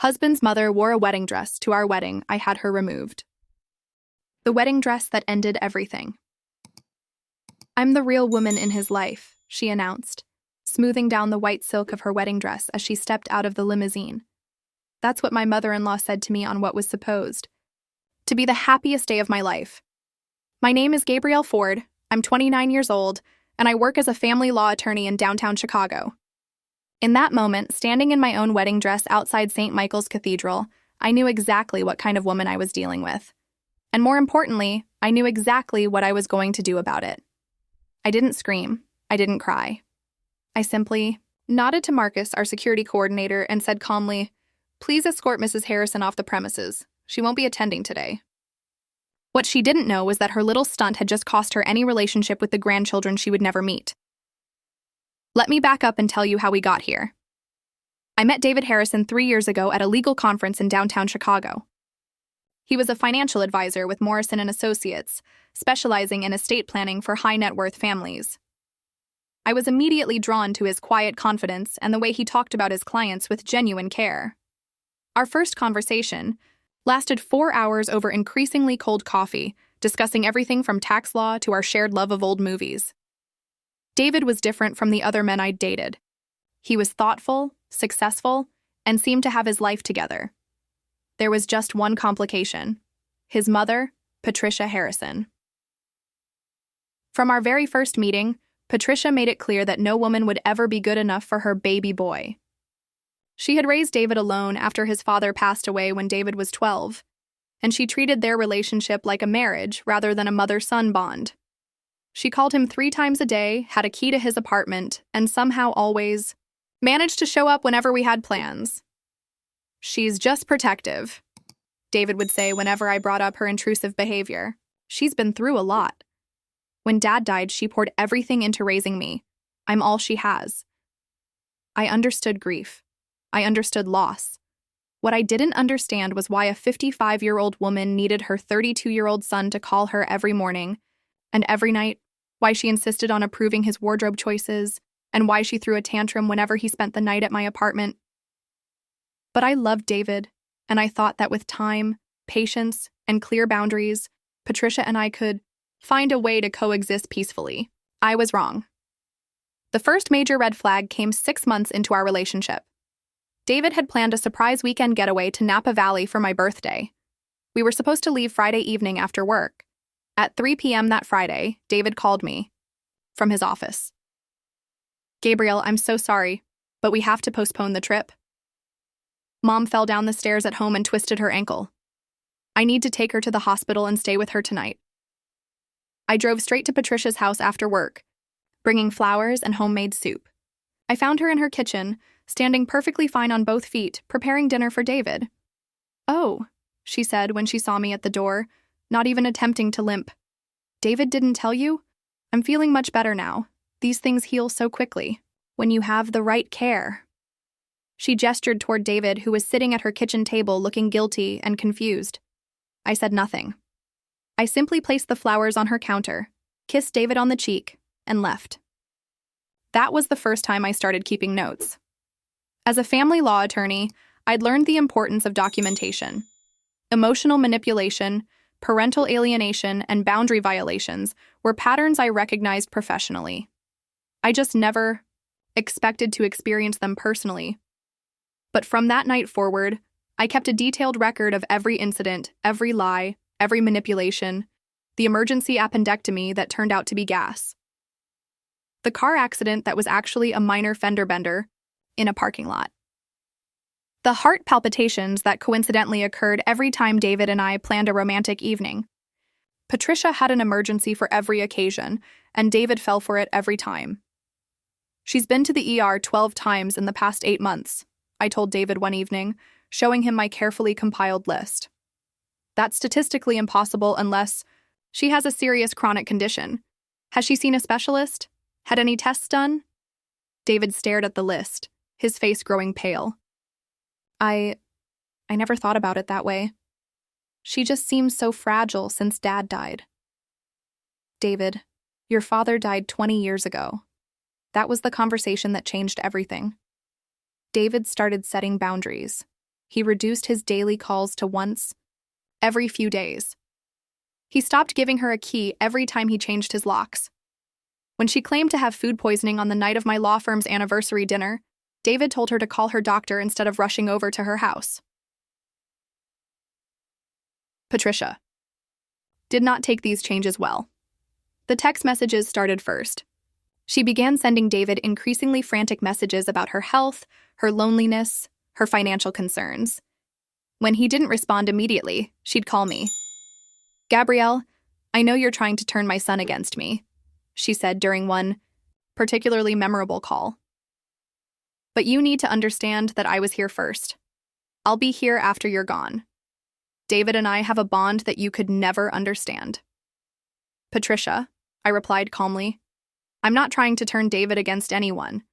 Husband's mother wore a wedding dress to our wedding. I had her removed. The wedding dress that ended everything. I'm the real woman in his life, she announced, smoothing down the white silk of her wedding dress as she stepped out of the limousine. That's what my mother-in-law said to me on what was supposed to be the happiest day of my life. My name is Gabrielle Ford, I'm 29 years old, and I work as a family law attorney in downtown Chicago. In that moment, standing in my own wedding dress outside St. Michael's Cathedral, I knew exactly what kind of woman I was dealing with. And more importantly, I knew exactly what I was going to do about it. I didn't scream. I didn't cry. I simply nodded to Marcus, our security coordinator, and said calmly, "Please escort Mrs. Harrison off the premises. She won't be attending today." What she didn't know was that her little stunt had just cost her any relationship with the grandchildren she would never meet. Let me back up and tell you how we got here. I met David Harrison 3 years ago at a legal conference in downtown Chicago. He was a financial advisor with Morrison & Associates, specializing in estate planning for high-net-worth families. I was immediately drawn to his quiet confidence and the way he talked about his clients with genuine care. Our first conversation lasted 4 hours over increasingly cold coffee, discussing everything from tax law to our shared love of old movies. David was different from the other men I'd dated. He was thoughtful, successful, and seemed to have his life together. There was just one complication: his mother, Patricia Harrison. From our very first meeting, Patricia made it clear that no woman would ever be good enough for her baby boy. She had raised David alone after his father passed away when David was 12, and she treated their relationship like a marriage rather than a mother-son bond. She called him 3 times a day, had a key to his apartment, and somehow always managed to show up whenever we had plans. "She's just protective," David would say whenever I brought up her intrusive behavior. "She's been through a lot. When Dad died, she poured everything into raising me. I'm all she has." I understood grief. I understood loss. What I didn't understand was why a 55-year-old woman needed her 32-year-old son to call her every morning and every night, why she insisted on approving his wardrobe choices, and why she threw a tantrum whenever he spent the night at my apartment. But I loved David, and I thought that with time, patience, and clear boundaries, Patricia and I could find a way to coexist peacefully. I was wrong. The first major red flag came 6 months into our relationship. David had planned a surprise weekend getaway to Napa Valley for my birthday. We were supposed to leave Friday evening after work. At 3 p.m. that Friday, David called me from his office. "Gabrielle, I'm so sorry, but we have to postpone the trip. Mom fell down the stairs at home and twisted her ankle. I need to take her to the hospital and stay with her tonight." I drove straight to Patricia's house after work, bringing flowers and homemade soup. I found her in her kitchen, standing perfectly fine on both feet, preparing dinner for David. "Oh," she said when she saw me at the door, not even attempting to limp. "David didn't tell you? I'm feeling much better now. These things heal so quickly when you have the right care." She gestured toward David, who was sitting at her kitchen table looking guilty and confused. I said nothing. I simply placed the flowers on her counter, kissed David on the cheek, and left. That was the first time I started keeping notes. As a family law attorney, I'd learned the importance of documentation. Emotional manipulation, parental alienation, and boundary violations were patterns I recognized professionally. I just never expected to experience them personally. But from that night forward, I kept a detailed record of every incident, every lie, every manipulation, the emergency appendectomy that turned out to be gas, the car accident that was actually a minor fender bender in a parking lot, the heart palpitations that coincidentally occurred every time David and I planned a romantic evening. Patricia had an emergency for every occasion, and David fell for it every time. "She's been to the ER 12 times in the past 8 months, I told David one evening, showing him my carefully compiled list. "That's statistically impossible unless she has a serious chronic condition. Has she seen a specialist? Had any tests done?" David stared at the list, his face growing pale. I never thought about it that way. She just seems so fragile since Dad died." "David, your father died 20 years ago. That was the conversation that changed everything." David started setting boundaries. He reduced his daily calls to once every few days. He stopped giving her a key every time he changed his locks. When she claimed to have food poisoning on the night of my law firm's anniversary dinner, David told her to call her doctor instead of rushing over to her house. Patricia did not take these changes well. The text messages started first. She began sending David increasingly frantic messages about her health, her loneliness, her financial concerns. When he didn't respond immediately, she'd call me. "Gabrielle, I know you're trying to turn my son against me," she said during one particularly memorable call. "But you need to understand that I was here first. I'll be here after you're gone. David and I have a bond that you could never understand." "Patricia," I replied calmly, "I'm not trying to turn David against anyone.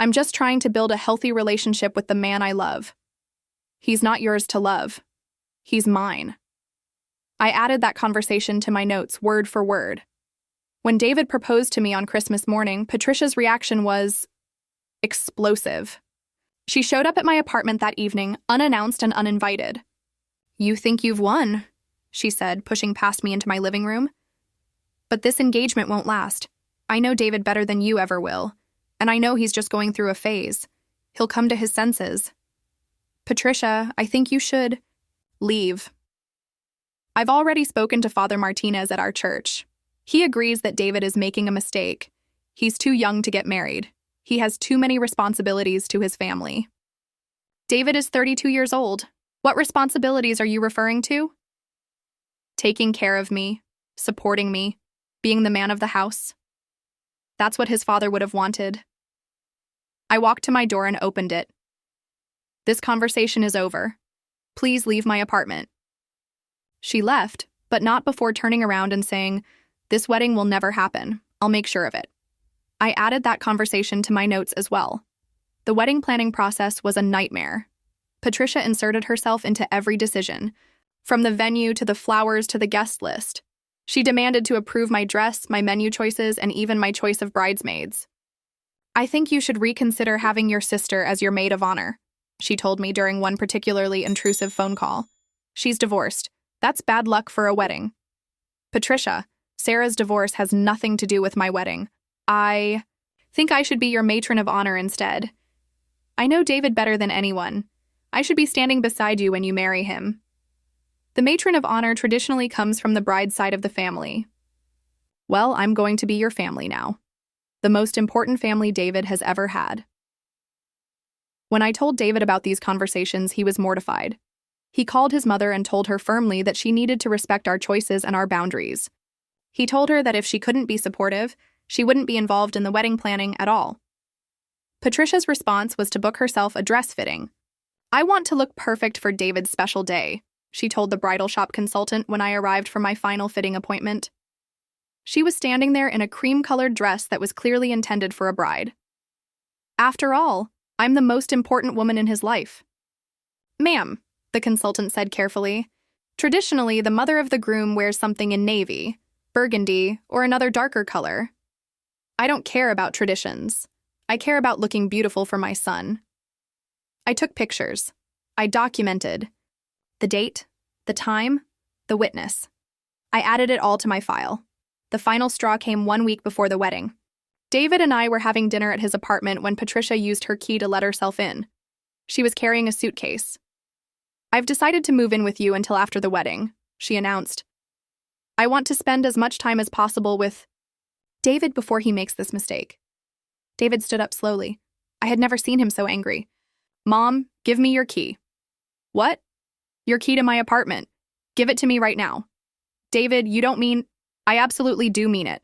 I'm just trying to build a healthy relationship with the man I love. He's not yours to love. He's mine." I added that conversation to my notes word for word. When David proposed to me on Christmas morning, Patricia's reaction was explosive. She showed up at my apartment that evening, unannounced and uninvited. "You think you've won," she said, pushing past me into my living room. "But this engagement won't last. I know David better than you ever will, and I know he's just going through a phase. He'll come to his senses. Patricia, I think you should leave. I've already spoken to Father Martinez at our church. He agrees that David is making a mistake. He's too young to get married. He has too many responsibilities to his family." "David is 32 years old. What responsibilities are you referring to?" "Taking care of me, supporting me, being the man of the house. That's what his father would have wanted." I walked to my door and opened it. "This conversation is over. Please leave my apartment." She left, but not before turning around and saying, "This wedding will never happen. I'll make sure of it." I added that conversation to my notes as well. The wedding planning process was a nightmare. Patricia inserted herself into every decision, from the venue to the flowers to the guest list. She demanded to approve my dress, my menu choices, and even my choice of bridesmaids. "I think you should reconsider having your sister as your maid of honor," she told me during one particularly intrusive phone call. "She's divorced. That's bad luck for a wedding." "Patricia, Sarah's divorce has nothing to do with my wedding. I think I should be your matron of honor instead. I know David better than anyone. I should be standing beside you when you marry him." The matron of honor traditionally comes from the bride's side of the family. Well, I'm going to be your family now. The most important family David has ever had. When I told David about these conversations, he was mortified. He called his mother and told her firmly that she needed to respect our choices and our boundaries. He told her that if she couldn't be supportive, she wouldn't be involved in the wedding planning at all. Patricia's response was to book herself a dress fitting. "I want to look perfect for David's special day," she told the bridal shop consultant when I arrived for my final fitting appointment. She was standing there in a cream-colored dress that was clearly intended for a bride. "After all, I'm the most important woman in his life." "Ma'am," the consultant said carefully, "traditionally, the mother of the groom wears something in navy, burgundy, or another darker color. I don't care about traditions. I care about looking beautiful for my son." I took pictures. I documented the date, the time, the witness. I added it all to my file. The final straw came 1 week before the wedding. David and I were having dinner at his apartment when Patricia used her key to let herself in. She was carrying a suitcase. "I've decided to move in with you until after the wedding," she announced. "I want to spend as much time as possible with David before he makes this mistake." David stood up slowly. I had never seen him so angry. "Mom, give me your key." "What?" "Your key to my apartment. Give it to me right now." "David, you don't mean—" "I absolutely do mean it.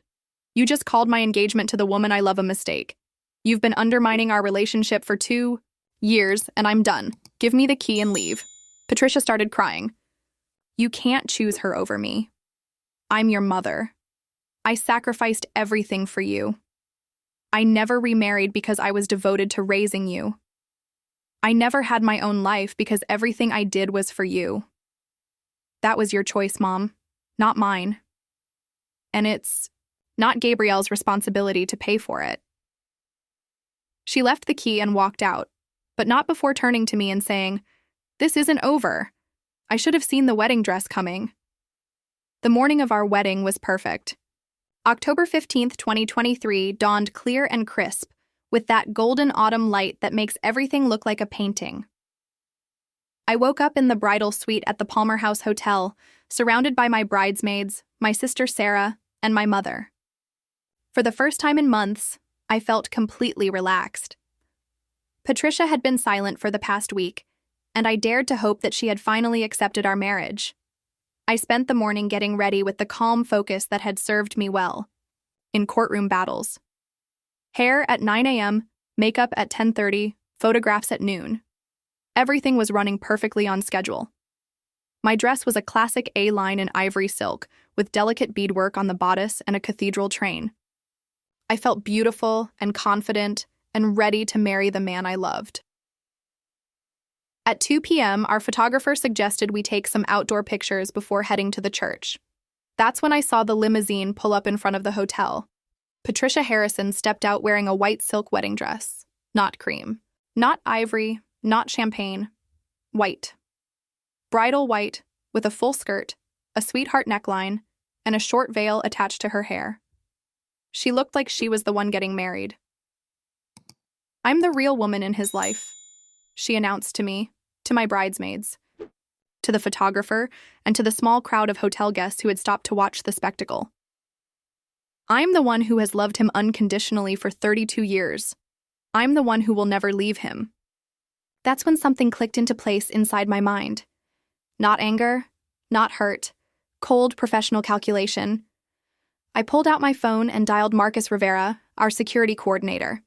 You just called my engagement to the woman I love a mistake. You've been undermining our relationship for 2 years, and I'm done. Give me the key and leave." Patricia started crying. "You can't choose her over me. I'm your mother. I sacrificed everything for you. I never remarried because I was devoted to raising you. I never had my own life because everything I did was for you. That was your choice, Mom, not mine. And it's not Gabrielle's responsibility to pay for it." She left the key and walked out, but not before turning to me and saying, This isn't over. I should have seen the wedding dress coming. The morning of our wedding was perfect. October 15th, 2023 dawned clear and crisp, with that golden autumn light that makes everything look like a painting. I woke up in the bridal suite at the Palmer House Hotel, surrounded by my bridesmaids, my sister Sarah, and my mother. For the first time in months, I felt completely relaxed. Patricia had been silent for the past week, and I dared to hope that she had finally accepted our marriage. I spent the morning getting ready with the calm focus that had served me well in courtroom battles. Hair at 9 a.m., makeup at 10:30, photographs at noon. Everything was running perfectly on schedule. My dress was a classic A-line in ivory silk, with delicate beadwork on the bodice and a cathedral train. I felt beautiful and confident and ready to marry the man I loved. At 2 p.m., our photographer suggested we take some outdoor pictures before heading to the church. That's when I saw the limousine pull up in front of the hotel. Patricia Harrison stepped out wearing a white silk wedding dress. Not cream. Not ivory. Not champagne. White. Bridal white, with a full skirt, a sweetheart neckline, and a short veil attached to her hair. She looked like she was the one getting married. "I'm the real woman in his life," she announced to me, to my bridesmaids, to the photographer, and to the small crowd of hotel guests who had stopped to watch the spectacle. "I'm the one who has loved him unconditionally for 32 years. I'm the one who will never leave him." That's when something clicked into place inside my mind. Not anger, not hurt, cold professional calculation. I pulled out my phone and dialed Marcus Rivera, our security coordinator.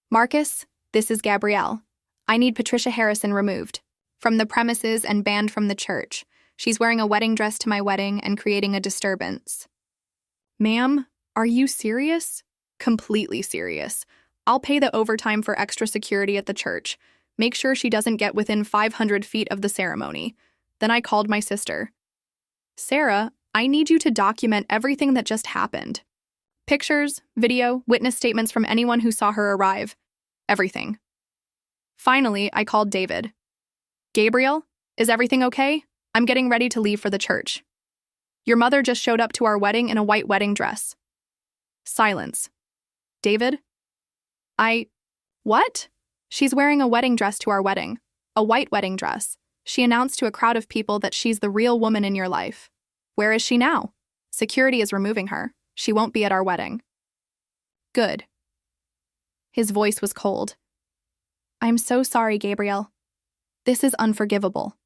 "Marcus, this is Gabrielle. I need Patricia Harrison removed from the premises and banned from the church. She's wearing a wedding dress to my wedding and creating a disturbance." "Ma'am, are you serious?" "Completely serious. I'll pay the overtime for extra security at the church. Make sure she doesn't get within 500 feet of the ceremony." Then I called my sister. "Sarah, I need you to document everything that just happened. Pictures, video, witness statements from anyone who saw her arrive. Everything." Finally, I called David. "Gabriel, is everything okay? I'm getting ready to leave for the church. Your mother just showed up to our wedding in a white wedding dress." Silence. "David?" What?" "She's wearing a wedding dress to our wedding. A white wedding dress. She announced to a crowd of people that she's the real woman in your life. Where is she now? Security is removing her. She won't be at our wedding." "Good." His voice was cold. "I'm so sorry, Gabriel. This is unforgivable."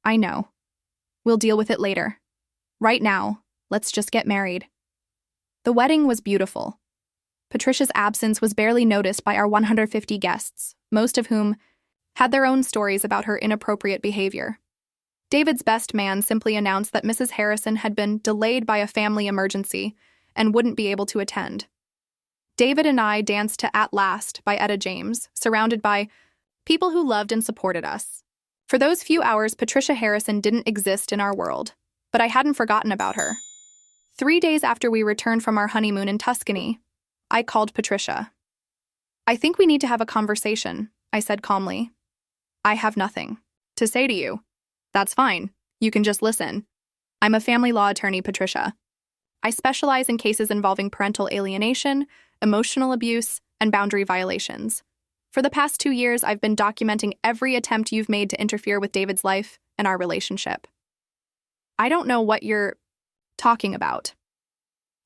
"I know. We'll deal with it later. Right now, let's just get married." The wedding was beautiful. Patricia's absence was barely noticed by our 150 guests, most of whom had their own stories about her inappropriate behavior. David's best man simply announced that Mrs. Harrison had been delayed by a family emergency and wouldn't be able to attend. David and I danced to "At Last" by Etta James, surrounded by people who loved and supported us. For those few hours, Patricia Harrison didn't exist in our world, but I hadn't forgotten about her. 3 days after we returned from our honeymoon in Tuscany, I called Patricia. "I think we need to have a conversation," I said calmly. "I have nothing to say to you." "That's fine. You can just listen. I'm a family law attorney, Patricia. I specialize in cases involving parental alienation, emotional abuse, and boundary violations. For the past 2 years, I've been documenting every attempt you've made to interfere with David's life and our relationship." "I don't know what you're talking about."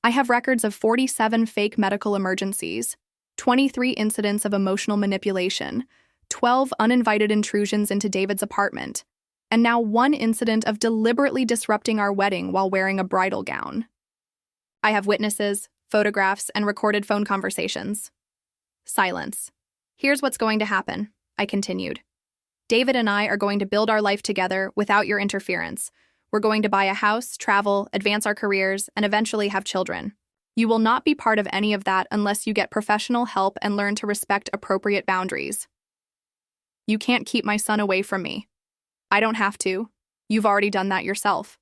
"I have records of 47 fake medical emergencies, 23 incidents of emotional manipulation, 12 uninvited intrusions into David's apartment, and now 1 incident of deliberately disrupting our wedding while wearing a bridal gown. I have witnesses, photographs, and recorded phone conversations." Silence. "Here's what's going to happen," I continued. "David and I are going to build our life together without your interference. We're going to buy a house, travel, advance our careers, and eventually have children. You will not be part of any of that unless you get professional help and learn to respect appropriate boundaries. You can't keep my son away from me. I don't have to. You've already done that yourself.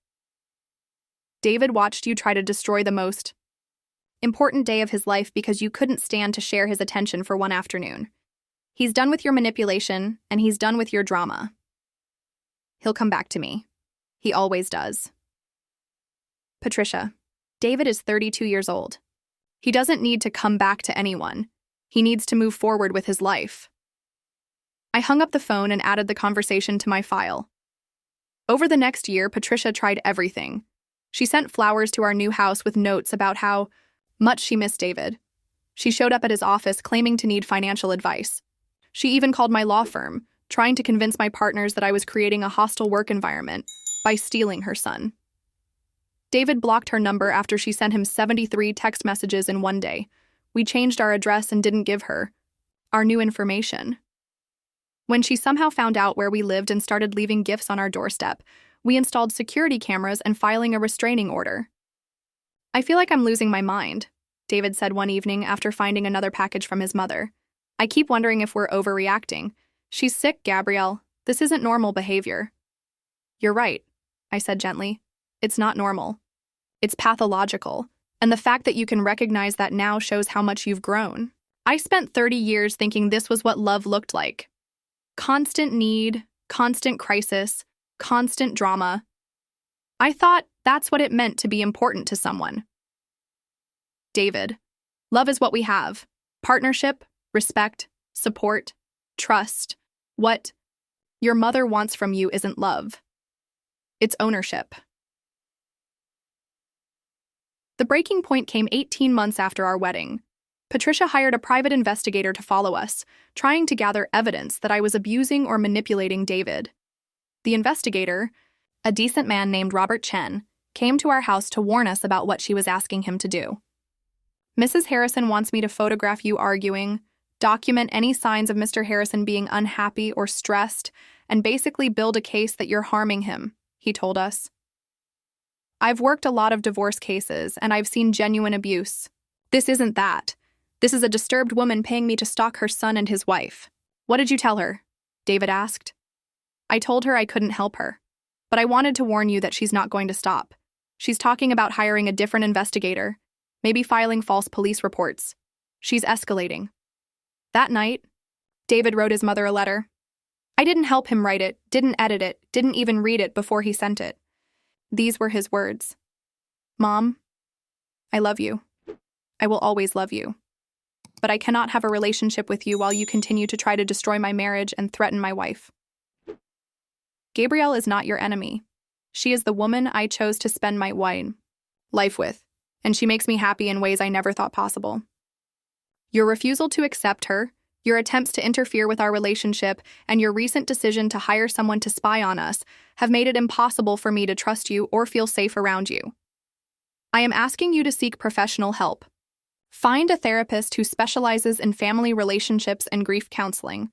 David watched you try to destroy the most important day of his life because you couldn't stand to share his attention for one afternoon. He's done with your manipulation, and he's done with your drama. He'll come back to me. He always does. Patricia, David is 32 years old. He doesn't need to come back to anyone. He needs to move forward with his life. I hung up the phone and added the conversation to my file. Over the next year, Patricia tried everything. She sent flowers to our new house with notes about how much she missed David. She showed up at his office claiming to need financial advice. She even called my law firm, trying to convince my partners that I was creating a hostile work environment by stealing her son. David blocked her number after she sent him 73 text messages in one day. We changed our address and didn't give her our new information. When she somehow found out where we lived and started leaving gifts on our doorstep, we installed security cameras and filing a restraining order. I feel like I'm losing my mind, David said one evening after finding another package from his mother. I keep wondering if we're overreacting. She's sick, Gabrielle. This isn't normal behavior. You're right, I said gently. It's not normal. It's pathological. And the fact that you can recognize that now shows how much you've grown. I spent 30 years thinking this was what love looked like. Constant need, constant crisis, constant drama. I thought that's what it meant to be important to someone. David, love is what we have. Partnership, respect, support, trust. What your mother wants from you isn't love. It's ownership. The breaking point came 18 months after our wedding. Patricia hired a private investigator to follow us, trying to gather evidence that I was abusing or manipulating David. The investigator, a decent man named Robert Chen, came to our house to warn us about what she was asking him to do. Mrs. Harrison wants me to photograph you arguing, document any signs of Mr. Harrison being unhappy or stressed, and basically build a case that you're harming him, he told us. I've worked a lot of divorce cases, and I've seen genuine abuse. This isn't that. This is a disturbed woman paying me to stalk her son and his wife. What did you tell her? David asked. I told her I couldn't help her, but I wanted to warn you that she's not going to stop. She's talking about hiring a different investigator, maybe filing false police reports. She's escalating. That night, David wrote his mother a letter. I didn't help him write it, didn't edit it, didn't even read it before he sent it. These were his words. Mom, I love you. I will always love you. But I cannot have a relationship with you while you continue to try to destroy my marriage and threaten my wife. Gabrielle is not your enemy. She is the woman I chose to spend my life with, and she makes me happy in ways I never thought possible. Your refusal to accept her, your attempts to interfere with our relationship, and your recent decision to hire someone to spy on us have made it impossible for me to trust you or feel safe around you. I am asking you to seek professional help. Find a therapist who specializes in family relationships and grief counseling.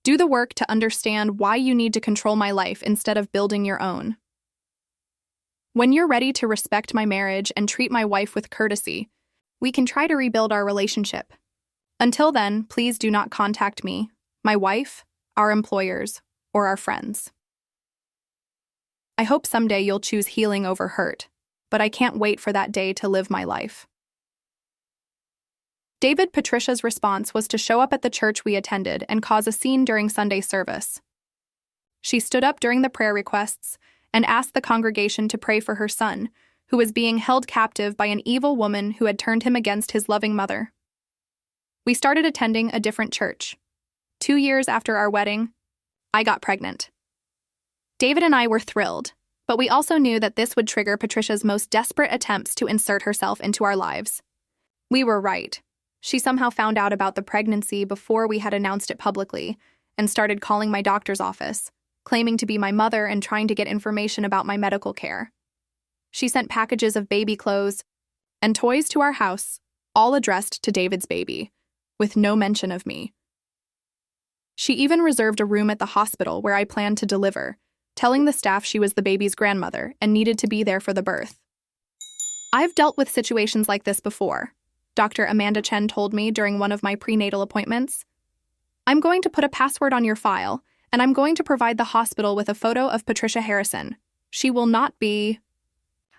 Do the work to understand why you need to control my life instead of building your own. When you're ready to respect my marriage and treat my wife with courtesy, we can try to rebuild our relationship. Until then, please do not contact me, my wife, our employers, or our friends. I hope someday you'll choose healing over hurt, but I can't wait for that day to live my life. Patricia's response was to show up at the church we attended and cause a scene during Sunday service. She stood up during the prayer requests and asked the congregation to pray for her son, who was being held captive by an evil woman who had turned him against his loving mother. We started attending a different church. 2 years after our wedding, I got pregnant. David and I were thrilled, but we also knew that this would trigger Patricia's most desperate attempts to insert herself into our lives. We were right. She somehow found out about the pregnancy before we had announced it publicly and started calling my doctor's office, claiming to be my mother and trying to get information about my medical care. She sent packages of baby clothes and toys to our house, all addressed to David's baby, with no mention of me. She even reserved a room at the hospital where I planned to deliver, telling the staff she was the baby's grandmother and needed to be there for the birth. I've dealt with situations like this before, Dr. Amanda Chen told me during one of my prenatal appointments. I'm going to put a password on your file, and I'm going to provide the hospital with a photo of Patricia Harrison. She will not be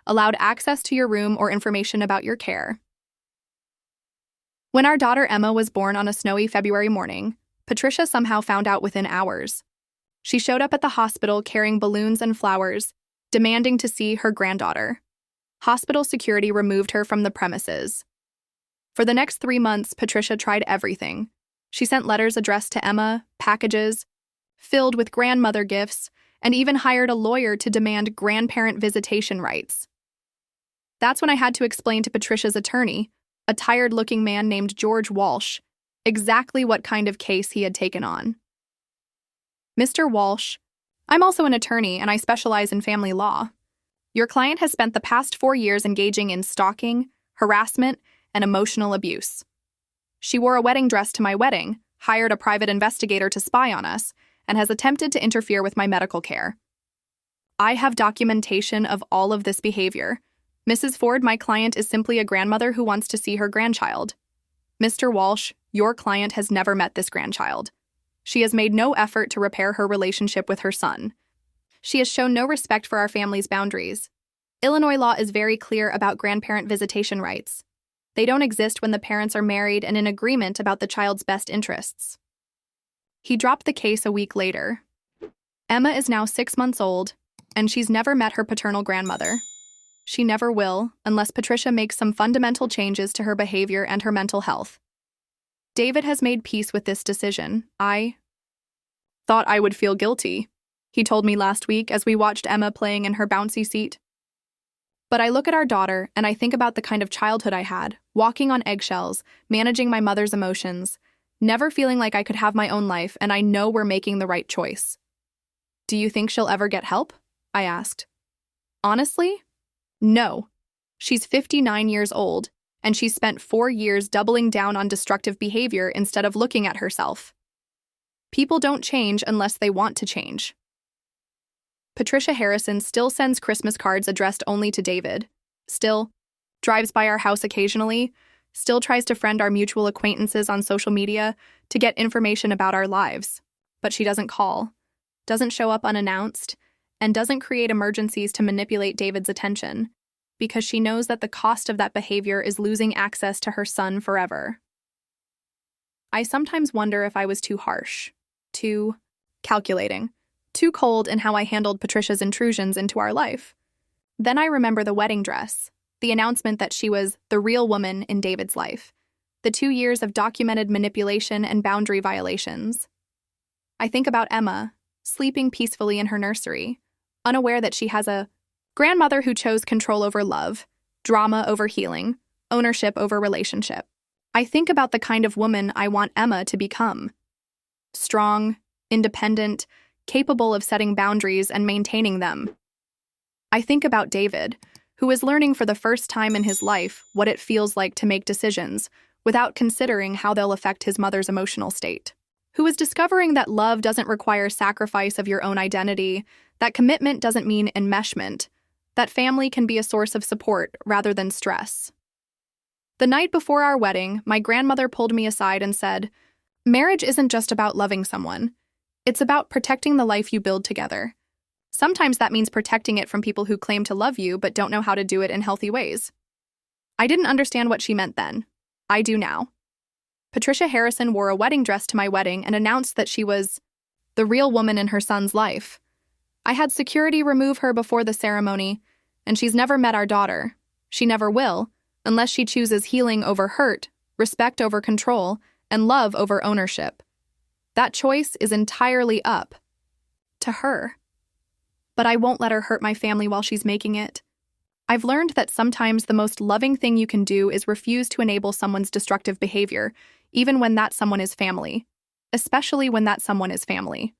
allowed access to your room or information about your care. When our daughter Emma was born on a snowy February morning, Patricia somehow found out within hours. She showed up at the hospital carrying balloons and flowers, demanding to see her granddaughter. Hospital security removed her from the premises. For the next 3 months, Patricia tried everything. She sent letters addressed to Emma, packages filled with grandmother gifts, and even hired a lawyer to demand grandparent visitation rights. That's when I had to explain to Patricia's attorney, a tired-looking man named George Walsh, exactly what kind of case he had taken on. Mr. Walsh, I'm also an attorney and I specialize in family law. Your client has spent the past 4 years engaging in stalking, harassment, and emotional abuse. She wore a wedding dress to my wedding, hired a private investigator to spy on us, and has attempted to interfere with my medical care. I have documentation of all of this behavior. Mrs. Ford, my client, is simply a grandmother who wants to see her grandchild. Mr. Walsh, your client has never met this grandchild. She has made no effort to repair her relationship with her son. She has shown no respect for our family's boundaries. Illinois law is very clear about grandparent visitation rights. They don't exist when the parents are married and in agreement about the child's best interests. He dropped the case a week later. Emma is now 6 months old, and she's never met her paternal grandmother. She never will, unless Patricia makes some fundamental changes to her behavior and her mental health. David has made peace with this decision. I thought I would feel guilty, he told me last week as we watched Emma playing in her bouncy seat. But I look at our daughter and I think about the kind of childhood I had, walking on eggshells, managing my mother's emotions, never feeling like I could have my own life, and I know we're making the right choice. Do you think she'll ever get help? I asked. Honestly? No. She's 59 years old, and she's spent 4 years doubling down on destructive behavior instead of looking at herself. People don't change unless they want to change. Patricia Harrison still sends Christmas cards addressed only to David, still drives by our house occasionally, still tries to friend our mutual acquaintances on social media to get information about our lives. But she doesn't call, doesn't show up unannounced, and doesn't create emergencies to manipulate David's attention, because she knows that the cost of that behavior is losing access to her son forever. I sometimes wonder if I was too harsh, too calculating, too cold in how I handled Patricia's intrusions into our life. Then I remember the wedding dress, the announcement that she was the real woman in David's life, the 2 years of documented manipulation and boundary violations. I think about Emma, sleeping peacefully in her nursery, unaware that she has a grandmother who chose control over love, drama over healing, ownership over relationship. I think about the kind of woman I want Emma to become. Strong, independent, capable of setting boundaries and maintaining them. I think about David, who is learning for the first time in his life what it feels like to make decisions without considering how they'll affect his mother's emotional state. Who is discovering that love doesn't require sacrifice of your own identity, that commitment doesn't mean enmeshment, that family can be a source of support rather than stress. The night before our wedding, my grandmother pulled me aside and said, "Marriage isn't just about loving someone. It's about protecting the life you build together. Sometimes that means protecting it from people who claim to love you but don't know how to do it in healthy ways." I didn't understand what she meant then. I do now. Patricia Harrison wore a wedding dress to my wedding and announced that she was the real woman in her son's life. I had security remove her before the ceremony, and she's never met our daughter. She never will, unless she chooses healing over hurt, respect over control, and love over ownership. That choice is entirely up to her. But I won't let her hurt my family while she's making it. I've learned that sometimes the most loving thing you can do is refuse to enable someone's destructive behavior, even when that someone is family, especially when that someone is family.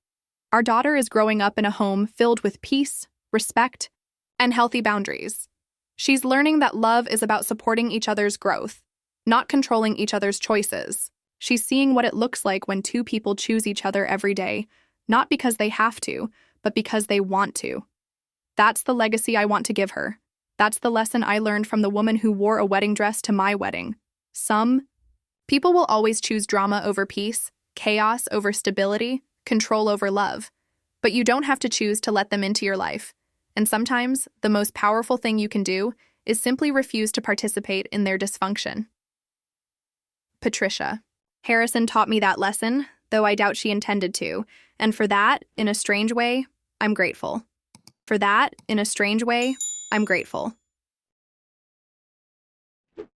Our daughter is growing up in a home filled with peace, respect, and healthy boundaries. She's learning that love is about supporting each other's growth, not controlling each other's choices. She's seeing what it looks like when two people choose each other every day, not because they have to, but because they want to. That's the legacy I want to give her. That's the lesson I learned from the woman who wore a wedding dress to my wedding. Some people will always choose drama over peace, chaos over stability, control over love. But you don't have to choose to let them into your life. And sometimes, the most powerful thing you can do is simply refuse to participate in their dysfunction. Patricia Harrison taught me that lesson, though I doubt she intended to, And for that, in a strange way, I'm grateful. For that, in a strange way, I'm grateful.